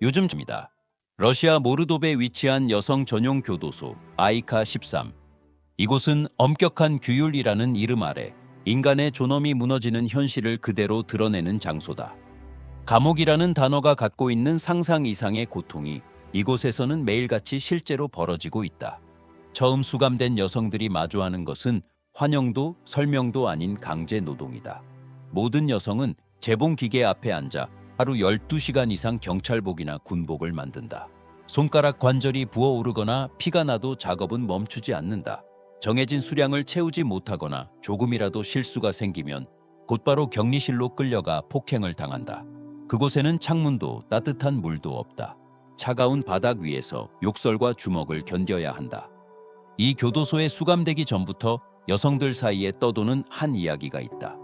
요즘입니다. 러시아 모르도베에 위치한 여성 전용 교도소 아이카 13. 이곳은 엄격한 규율이라는 이름 아래 인간의 존엄이 무너지는 현실을 그대로 드러내는 장소다. 감옥이라는 단어가 갖고 있는 상상 이상의 고통이 이곳에서는 매일같이 실제로 벌어지고 있다. 처음 수감된 여성들이 마주하는 것은 환영도 설명도 아닌 강제 노동이다. 모든 여성은 재봉 기계 앞에 앉아 하루 12시간 이상 경찰복이나 군복을 만든다. 손가락 관절이 부어오르거나 피가 나도 작업은 멈추지 않는다. 정해진 수량을 채우지 못하거나 조금이라도 실수가 생기면 곧바로 격리실로 끌려가 폭행을 당한다. 그곳에는 창문도 따뜻한 물도 없다. 차가운 바닥 위에서 욕설과 주먹을 견뎌야 한다. 이 교도소에 수감되기 전부터 여성들 사이에 떠도는 한 이야기가 있다.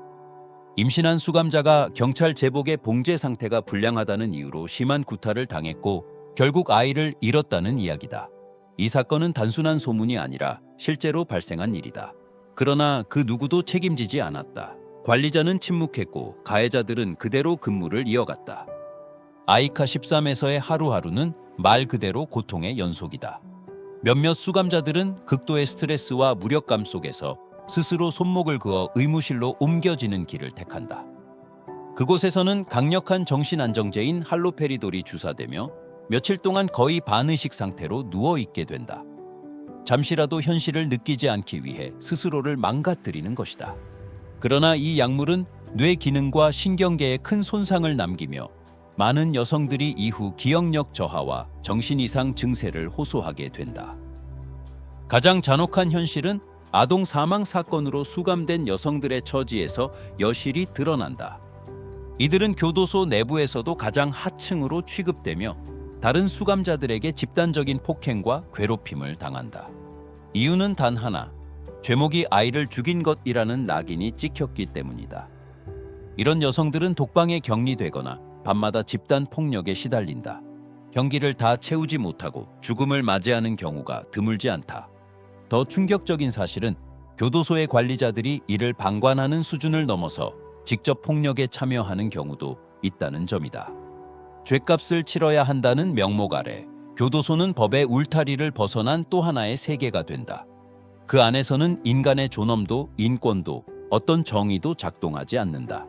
임신한 수감자가 경찰 제복의 봉제 상태가 불량하다는 이유로 심한 구타를 당했고 결국 아이를 잃었다는 이야기다. 이 사건은 단순한 소문이 아니라 실제로 발생한 일이다. 그러나 그 누구도 책임지지 않았다. 관리자는 침묵했고 가해자들은 그대로 근무를 이어갔다. 아이카 13에서의 하루하루는 말 그대로 고통의 연속이다. 몇몇 수감자들은 극도의 스트레스와 무력감 속에서 스스로 손목을 그어 의무실로 옮겨지는 길을 택한다. 그곳에서는 강력한 정신안정제인 할로페리돌이 주사되며 며칠 동안 거의 반의식 상태로 누워있게 된다. 잠시라도 현실을 느끼지 않기 위해 스스로를 망가뜨리는 것이다. 그러나 이 약물은 뇌 기능과 신경계에 큰 손상을 남기며 많은 여성들이 이후 기억력 저하와 정신 이상 증세를 호소하게 된다. 가장 잔혹한 현실은 아동 사망 사건으로 수감된 여성들의 처지에서 여실히 드러난다. 이들은 교도소 내부에서도 가장 하층으로 취급되며 다른 수감자들에게 집단적인 폭행과 괴롭힘을 당한다. 이유는 단 하나, 죄목이 아이를 죽인 것이라는 낙인이 찍혔기 때문이다. 이런 여성들은 독방에 격리되거나 밤마다 집단 폭력에 시달린다. 형기를 다 채우지 못하고 죽음을 맞이하는 경우가 드물지 않다. 더 충격적인 사실은 교도소의 관리자들이 이를 방관하는 수준을 넘어서 직접 폭력에 참여하는 경우도 있다는 점이다. 죗값을 치러야 한다는 명목 아래 교도소는 법의 울타리를 벗어난 또 하나의 세계가 된다. 그 안에서는 인간의 존엄도 인권도 어떤 정의도 작동하지 않는다.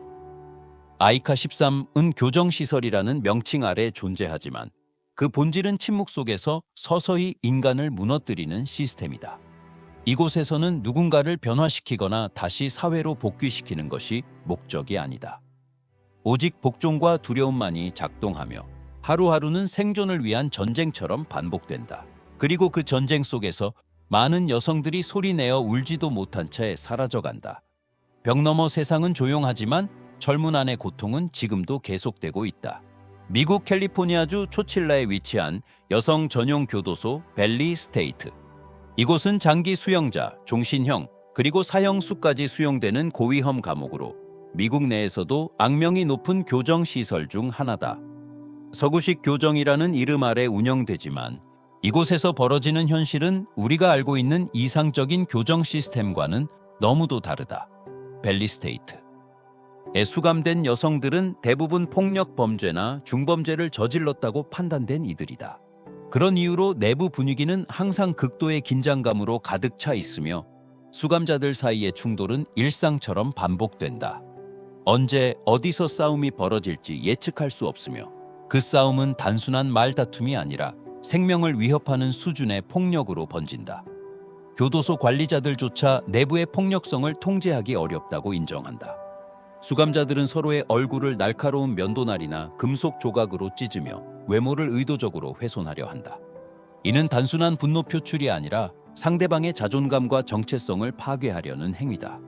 아이카 13은 교정시설이라는 명칭 아래 존재하지만 그 본질은 침묵 속에서 서서히 인간을 무너뜨리는 시스템이다. 이곳에서는 누군가를 변화시키거나 다시 사회로 복귀시키는 것이 목적이 아니다. 오직 복종과 두려움만이 작동하며 하루하루는 생존을 위한 전쟁처럼 반복된다. 그리고 그 전쟁 속에서 많은 여성들이 소리내어 울지도 못한 채 사라져간다. 벽 너머 세상은 조용하지만 젊은 안의 고통은 지금도 계속되고 있다. 미국 캘리포니아주 초칠라에 위치한 여성 전용 교도소 벨리 스테이트. 이곳은 장기 수용자, 종신형, 그리고 사형수까지 수용되는 고위험 감옥으로 미국 내에서도 악명이 높은 교정시설 중 하나다. 서구식 교정이라는 이름 아래 운영되지만 이곳에서 벌어지는 현실은 우리가 알고 있는 이상적인 교정 시스템과는 너무도 다르다. 벨리 스테이트에 수감된 여성들은 대부분 폭력 범죄나 중범죄를 저질렀다고 판단된 이들이다. 그런 이유로 내부 분위기는 항상 극도의 긴장감으로 가득 차 있으며 수감자들 사이의 충돌은 일상처럼 반복된다. 언제 어디서 싸움이 벌어질지 예측할 수 없으며 그 싸움은 단순한 말다툼이 아니라 생명을 위협하는 수준의 폭력으로 번진다. 교도소 관리자들조차 내부의 폭력성을 통제하기 어렵다고 인정한다. 수감자들은 서로의 얼굴을 날카로운 면도날이나 금속 조각으로 찢으며 외모를 의도적으로 훼손하려 한다. 이는 단순한 분노 표출이 아니라 상대방의 자존감과 정체성을 파괴하려는 행위다.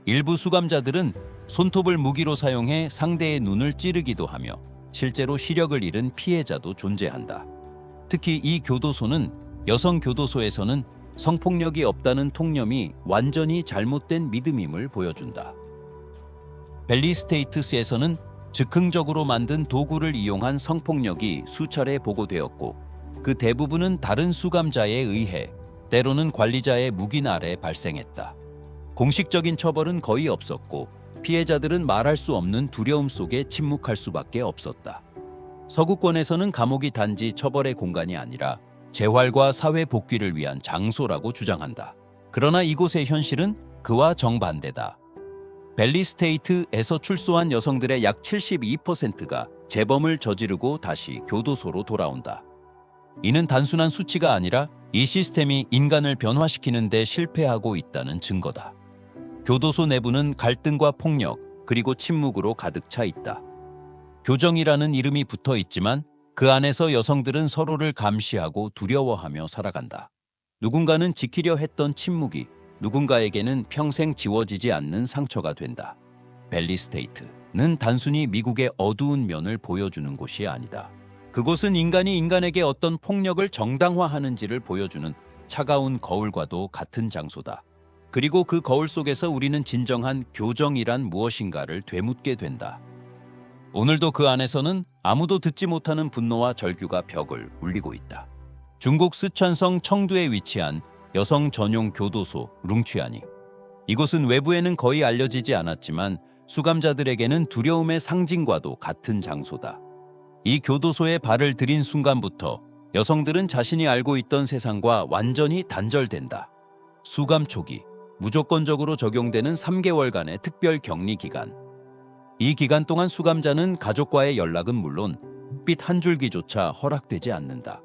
일부 수감자들은 손톱을 무기로 사용해 상대의 눈을 찌르기도 하며 실제로 시력을 잃은 피해자도 존재한다. 특히 이 교도소는 여성 교도소에서는 성폭력이 없다는 통념이 완전히 잘못된 믿음임을 보여준다. 벨리 스테이트스에서는 즉흥적으로 만든 도구를 이용한 성폭력이 수차례 보고되었고 그 대부분은 다른 수감자에 의해 때로는 관리자의 묵인 아래 발생했다. 공식적인 처벌은 거의 없었고 피해자들은 말할 수 없는 두려움 속에 침묵할 수밖에 없었다. 서구권에서는 감옥이 단지 처벌의 공간이 아니라 재활과 사회 복귀를 위한 장소라고 주장한다. 그러나 이곳의 현실은 그와 정반대다. 벨리 스테이트에서 출소한 여성들의 약 72%가 재범을 저지르고 다시 교도소로 돌아온다. 이는 단순한 수치가 아니라 이 시스템이 인간을 변화시키는 데 실패하고 있다는 증거다. 교도소 내부는 갈등과 폭력, 그리고 침묵으로 가득 차 있다. 교정이라는 이름이 붙어 있지만 그 안에서 여성들은 서로를 감시하고 두려워하며 살아간다. 누군가는 지키려 했던 침묵이 누군가에게는 평생 지워지지 않는 상처가 된다. 벨리 스테이트는 단순히 미국의 어두운 면을 보여주는 곳이 아니다. 그곳은 인간이 인간에게 어떤 폭력을 정당화하는지를 보여주는 차가운 거울과도 같은 장소다. 그리고 그 거울 속에서 우리는 진정한 교정이란 무엇인가를 되묻게 된다. 오늘도 그 안에서는 아무도 듣지 못하는 분노와 절규가 벽을 울리고 있다. 중국 쓰촨성 청두에 위치한 여성 전용 교도소 룽취아니. 이곳은 외부에는 거의 알려지지 않았지만 수감자들에게는 두려움의 상징과도 같은 장소다. 이 교도소에 발을 들인 순간부터 여성들은 자신이 알고 있던 세상과 완전히 단절된다. 수감 초기, 무조건적으로 적용되는 3개월간의 특별 격리 기간. 이 기간 동안 수감자는 가족과의 연락은 물론 빛 한 줄기조차 허락되지 않는다.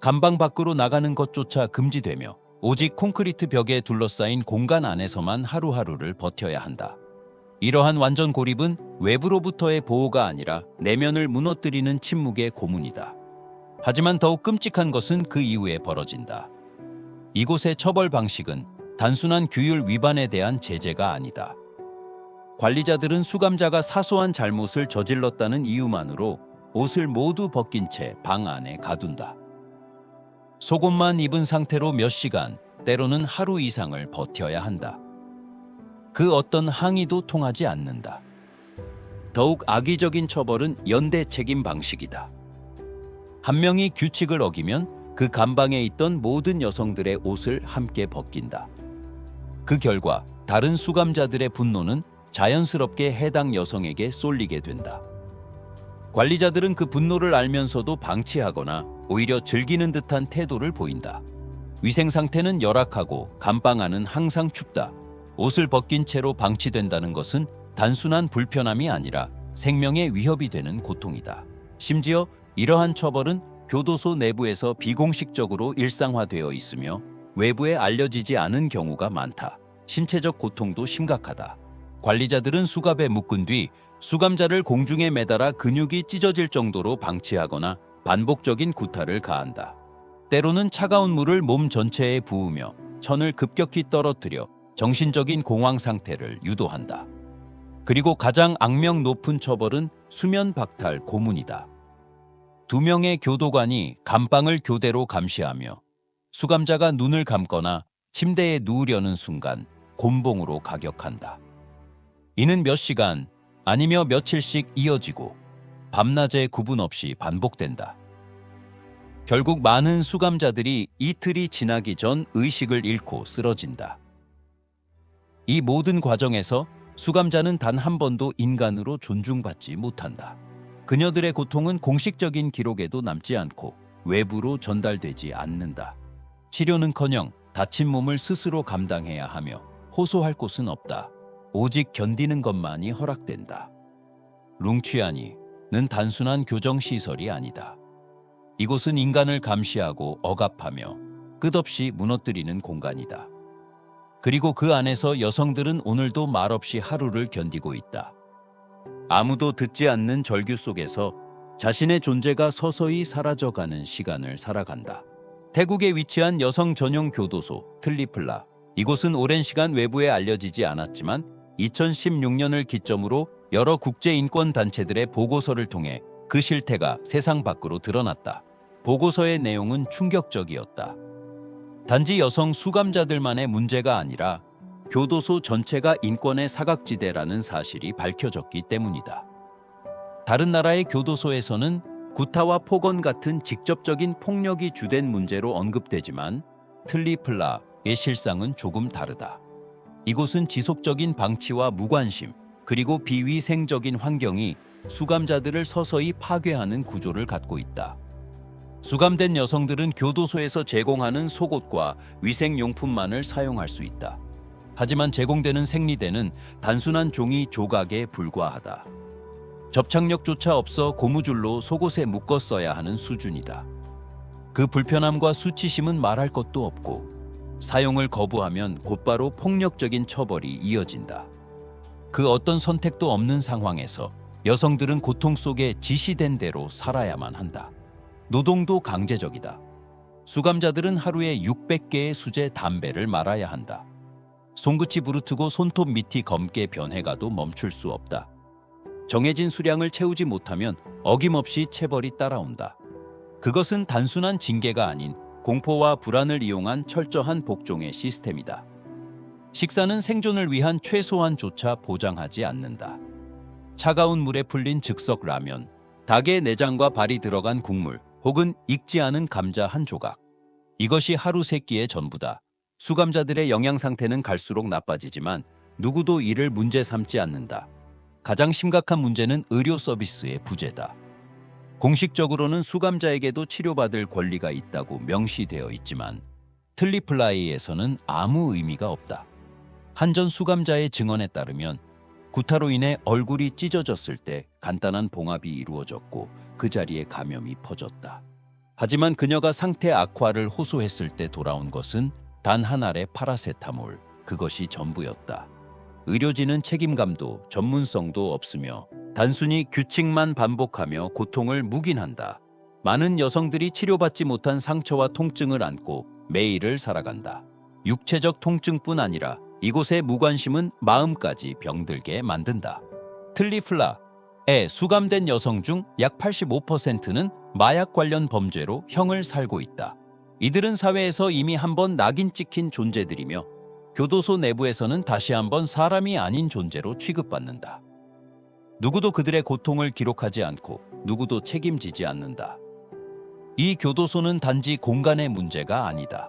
감방 밖으로 나가는 것조차 금지되며 오직 콘크리트 벽에 둘러싸인 공간 안에서만 하루하루를 버텨야 한다. 이러한 완전 고립은 외부로부터의 보호가 아니라 내면을 무너뜨리는 침묵의 고문이다. 하지만 더욱 끔찍한 것은 그 이후에 벌어진다. 이곳의 처벌 방식은 단순한 규율 위반에 대한 제재가 아니다. 관리자들은 수감자가 사소한 잘못을 저질렀다는 이유만으로 옷을 모두 벗긴 채 방 안에 가둔다. 속옷만 입은 상태로 몇 시간, 때로는 하루 이상을 버텨야 한다. 그 어떤 항의도 통하지 않는다. 더욱 악의적인 처벌은 연대 책임 방식이다. 한 명이 규칙을 어기면 그 감방에 있던 모든 여성들의 옷을 함께 벗긴다. 그 결과 다른 수감자들의 분노는 자연스럽게 해당 여성에게 쏠리게 된다. 관리자들은 그 분노를 알면서도 방치하거나 오히려 즐기는 듯한 태도를 보인다. 위생 상태는 열악하고 감방 안은 항상 춥다. 옷을 벗긴 채로 방치된다는 것은 단순한 불편함이 아니라 생명의 위협이 되는 고통이다. 심지어 이러한 처벌은 교도소 내부에서 비공식적으로 일상화되어 있으며 외부에 알려지지 않은 경우가 많다. 신체적 고통도 심각하다. 관리자들은 수갑에 묶은 뒤 수감자를 공중에 매달아 근육이 찢어질 정도로 방치하거나 반복적인 구타를 가한다. 때로는 차가운 물을 몸 전체에 부으며 천을 급격히 떨어뜨려 정신적인 공황 상태를 유도한다. 그리고 가장 악명 높은 처벌은 수면 박탈 고문이다. 2명의 교도관이 감방을 교대로 감시하며 수감자가 눈을 감거나 침대에 누우려는 순간 곤봉으로 가격한다. 이는 몇 시간 아니며 며칠씩 이어지고 밤낮의 구분 없이 반복된다. 결국 많은 수감자들이 이틀이 지나기 전 의식을 잃고 쓰러진다. 이 모든 과정에서 수감자는 단 한 번도 인간으로 존중받지 못한다. 그녀들의 고통은 공식적인 기록에도 남지 않고 외부로 전달되지 않는다. 치료는커녕 다친 몸을 스스로 감당해야 하며 호소할 곳은 없다. 오직 견디는 것만이 허락된다. 룽취아니는 단순한 교정시설이 아니다. 이곳은 인간을 감시하고 억압하며 끝없이 무너뜨리는 공간이다. 그리고 그 안에서 여성들은 오늘도 말없이 하루를 견디고 있다. 아무도 듣지 않는 절규 속에서 자신의 존재가 서서히 사라져가는 시간을 살아간다. 태국에 위치한 여성 전용 교도소 틀리플라. 이곳은 오랜 시간 외부에 알려지지 않았지만 2016년을 기점으로 여러 국제인권단체들의 보고서를 통해 그 실태가 세상 밖으로 드러났다. 보고서의 내용은 충격적이었다. 단지 여성 수감자들만의 문제가 아니라 교도소 전체가 인권의 사각지대라는 사실이 밝혀졌기 때문이다. 다른 나라의 교도소에서는 구타와 폭언 같은 직접적인 폭력이 주된 문제로 언급되지만 틀리플라의 실상은 조금 다르다. 이곳은 지속적인 방치와 무관심, 그리고 비위생적인 환경이 수감자들을 서서히 파괴하는 구조를 갖고 있다. 수감된 여성들은 교도소에서 제공하는 속옷과 위생용품만을 사용할 수 있다. 하지만 제공되는 생리대는 단순한 종이 조각에 불과하다. 접착력조차 없어 고무줄로 속옷에 묶어 써야 하는 수준이다. 그 불편함과 수치심은 말할 것도 없고 사용을 거부하면 곧바로 폭력적인 처벌이 이어진다. 그 어떤 선택도 없는 상황에서 여성들은 고통 속에 지시된 대로 살아야만 한다. 노동도 강제적이다. 수감자들은 하루에 600개의 수제 담배를 말아야 한다. 손끝이 부르트고 손톱 밑이 검게 변해가도 멈출 수 없다. 정해진 수량을 채우지 못하면 어김없이 체벌이 따라온다. 그것은 단순한 징계가 아닌 공포와 불안을 이용한 철저한 복종의 시스템이다. 식사는 생존을 위한 최소한조차 보장하지 않는다. 차가운 물에 풀린 즉석 라면, 닭의 내장과 발이 들어간 국물, 혹은 익지 않은 감자 한 조각. 이것이 하루 세 끼의 전부다. 수감자들의 영양 상태는 갈수록 나빠지지만 누구도 이를 문제 삼지 않는다. 가장 심각한 문제는 의료 서비스의 부재다. 공식적으로는 수감자에게도 치료받을 권리가 있다고 명시되어 있지만 틀리플라이에서는 아무 의미가 없다. 한 전 수감자의 증언에 따르면 구타로 인해 얼굴이 찢어졌을 때 간단한 봉합이 이루어졌고 그 자리에 감염이 퍼졌다. 하지만 그녀가 상태 악화를 호소했을 때 돌아온 것은 단 한 알의 파라세타몰, 그것이 전부였다. 의료진은 책임감도 전문성도 없으며 단순히 규칙만 반복하며 고통을 묵인한다. 많은 여성들이 치료받지 못한 상처와 통증을 안고 매일을 살아간다. 육체적 통증뿐 아니라 이곳의 무관심은 마음까지 병들게 만든다. 틀리플라에 수감된 여성 중 약 85%는 마약 관련 범죄로 형을 살고 있다. 이들은 사회에서 이미 한번 낙인 찍힌 존재들이며 교도소 내부에서는 다시 한번 사람이 아닌 존재로 취급받는다. 누구도 그들의 고통을 기록하지 않고 누구도 책임지지 않는다. 이 교도소는 단지 공간의 문제가 아니다.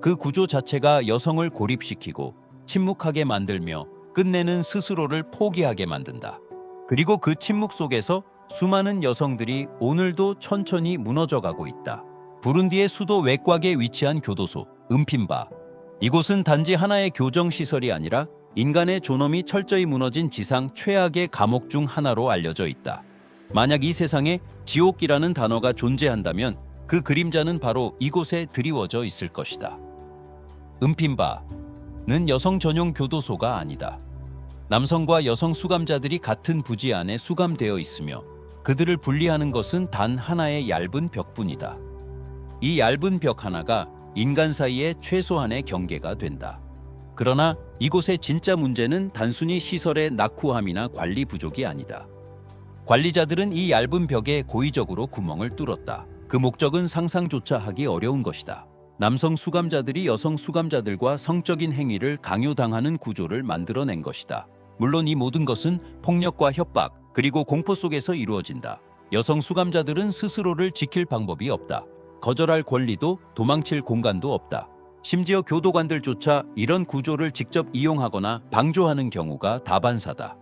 그 구조 자체가 여성을 고립시키고 침묵하게 만들며 끝내는 스스로를 포기하게 만든다. 그리고 그 침묵 속에서 수많은 여성들이 오늘도 천천히 무너져가고 있다. 부룬디의 수도 외곽에 위치한 교도소, 은핀바. 이곳은 단지 하나의 교정시설이 아니라 인간의 존엄이 철저히 무너진 지상 최악의 감옥 중 하나로 알려져 있다. 만약 이 세상에 지옥이라는 단어가 존재한다면 그 그림자는 바로 이곳에 드리워져 있을 것이다. 은핀바는 여성 전용 교도소가 아니다. 남성과 여성 수감자들이 같은 부지 안에 수감되어 있으며 그들을 분리하는 것은 단 하나의 얇은 벽뿐이다. 이 얇은 벽 하나가 인간 사이의 최소한의 경계가 된다. 그러나 이곳의 진짜 문제는 단순히 시설의 낙후함이나 관리 부족이 아니다. 관리자들은 이 얇은 벽에 고의적으로 구멍을 뚫었다. 그 목적은 상상조차 하기 어려운 것이다. 남성 수감자들이 여성 수감자들과 성적인 행위를 강요당하는 구조를 만들어낸 것이다. 물론 이 모든 것은 폭력과 협박, 그리고 공포 속에서 이루어진다. 여성 수감자들은 스스로를 지킬 방법이 없다. 거절할 권리도 도망칠 공간도 없다. 심지어 교도관들조차 이런 구조를 직접 이용하거나 방조하는 경우가 다반사다.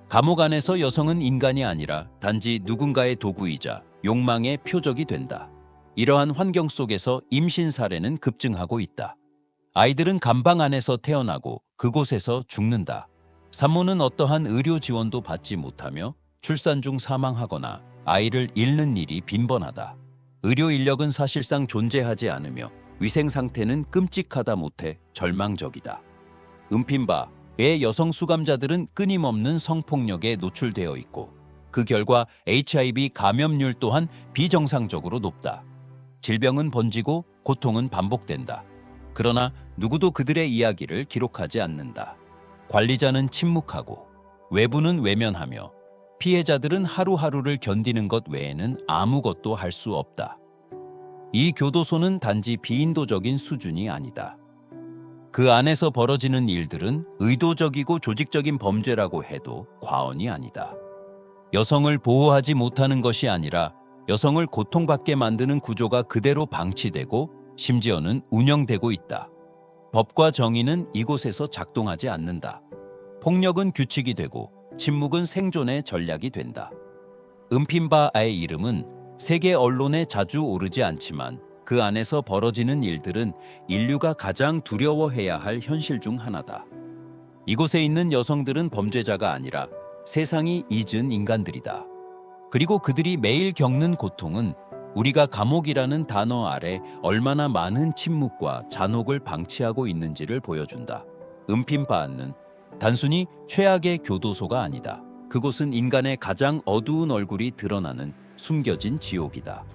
감옥 안에서 여성은 인간이 아니라 단지 누군가의 도구이자 욕망의 표적이 된다. 이러한 환경 속에서 임신 사례는 급증하고 있다. 아이들은 감방 안에서 태어나고 그곳에서 죽는다. 산모는 어떠한 의료 지원도 받지 못하며 출산 중 사망하거나 아이를 잃는 일이 빈번하다. 의료 인력은 사실상 존재하지 않으며 위생 상태는 끔찍하다 못해 절망적이다. 은핀바의 여성 수감자들은 끊임없는 성폭력에 노출되어 있고 그 결과 HIV 감염률 또한 비정상적으로 높다. 질병은 번지고 고통은 반복된다. 그러나 누구도 그들의 이야기를 기록하지 않는다. 관리자는 침묵하고 외부는 외면하며 피해자들은 하루하루를 견디는 것 외에는 아무것도 할 수 없다. 이 교도소는 단지 비인도적인 수준이 아니다. 그 안에서 벌어지는 일들은 의도적이고 조직적인 범죄라고 해도 과언이 아니다. 여성을 보호하지 못하는 것이 아니라 여성을 고통받게 만드는 구조가 그대로 방치되고 심지어는 운영되고 있다. 법과 정의는 이곳에서 작동하지 않는다. 폭력은 규칙이 되고 침묵은 생존의 전략이 된다. 은핀바의 이름은 세계 언론에 자주 오르지 않지만 그 안에서 벌어지는 일들은 인류가 가장 두려워해야 할 현실 중 하나다. 이곳에 있는 여성들은 범죄자가 아니라 세상이 잊은 인간들이다. 그리고 그들이 매일 겪는 고통은 우리가 감옥이라는 단어 아래 얼마나 많은 침묵과 잔혹을 방치하고 있는지를 보여준다. 은핀바는 단순히 최악의 교도소가 아니다. 그곳은 인간의 가장 어두운 얼굴이 드러나는 숨겨진 지옥이다.